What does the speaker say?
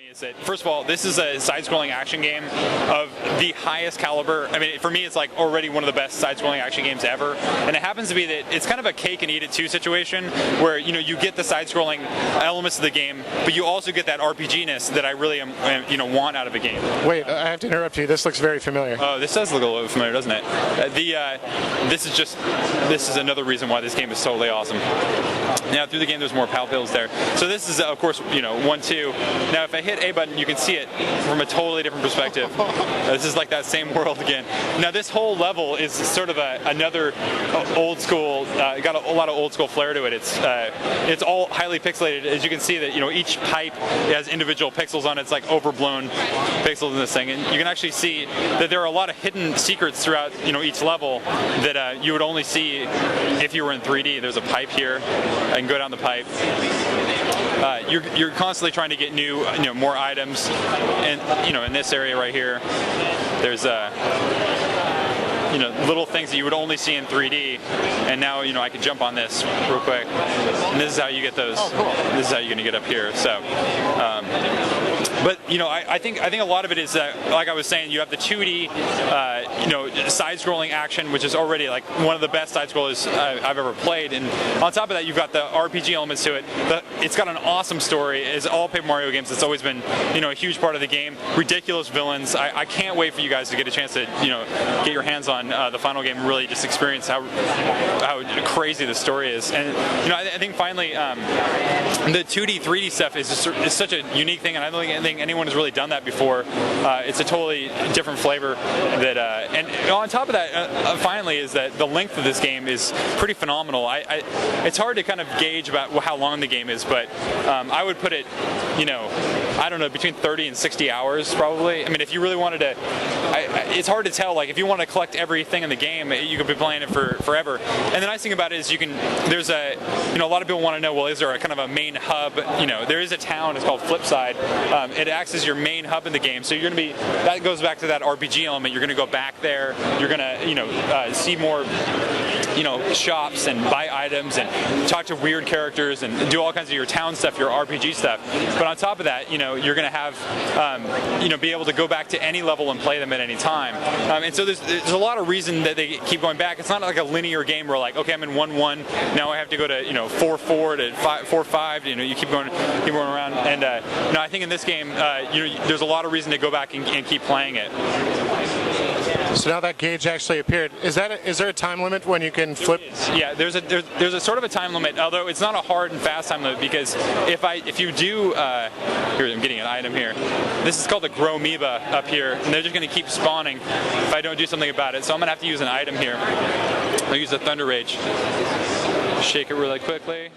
Is that, first of all, this is a side-scrolling action game of the highest caliber. I mean, for me, it's like already one of the best side-scrolling action games ever. And it happens to be that it's kind of a cake-and-eat-it-too situation, where you get the side-scrolling elements of the game, but you also get that RPG-ness that I really want out of a game. Wait, I have to interrupt you. This looks very familiar. Oh, this does look a little familiar, doesn't it? This is another reason why this game is totally awesome. Now, through the game, there's more PAL builds there. So this is, of course, 1-2. Now, if I hit A button, you can see it from a totally different perspective. This is like that same world again. Now, this whole level is sort of another old school, got a lot of old school flair to it. It's all highly pixelated. As you can see that, each pipe has individual pixels on it. It's like overblown pixels in this thing. And you can actually see that there are a lot of hidden secrets throughout, each level that you would only see if you were in 3D. There's a pipe here. I can go down the pipe. You're constantly trying to get new, more items, and in this area right here, there's little things that you would only see in 3D, and now I can jump on this real quick, and this is how you get those. Oh, cool. This is how you're going to get up here. So, but I think a lot of it is that, like I was saying, you have the 2D, side-scrolling action, which is already like one of the best side-scrollers I've ever played, and on top of that, you've got the RPG elements to it. It's got an awesome story. As all Paper Mario games, it's always been a huge part of the game. Ridiculous villains. I can't wait for you guys to get a chance to get your hands on the final game and really just experience how crazy the story is. And I think finally the 2D 3D stuff is such a unique thing, and I don't think anyone has really done that before. It's a totally different flavor that and on top of that, finally, is that the length of this game is pretty phenomenal. It's hard to kind of gauge about how long the game is, but I would put it I don't know, between 30 and 60 hours probably. I mean, if you really wanted to, it's hard to tell. Like, if you want to collect everything in the game, you could be playing it for forever. And the nice thing about it is there's a lot of people want to know, well, is there a kind of a main hub? There is a town, it's called Flipside. It acts as your main hub in the game. So you're going to be, that goes back to that RPG element. You're going to go back there. You're going to, see more, shops and buy items and talk to weird characters and do all kinds of your town stuff, your RPG stuff. But on top of that, you're going to have, be able to go back to any level and play them at any time. And so there's a lot of reason that they keep going back. It's not like a linear game where, like, okay, I'm in 1-1, now I have to go to 4-4 to 4-5. You keep going around. And I think in this game, there's a lot of reason to go back and keep playing it. So now that gauge actually appeared. Is there a time limit when you can flip? Yeah, there's a sort of a time limit, although it's not a hard and fast time limit, because if you do, here I'm getting an item here. This is called the Grow Amoeba up here, and they're just going to keep spawning if I don't do something about it. So I'm going to have to use an item here. I'll use the Thunder Rage. Shake it really quickly.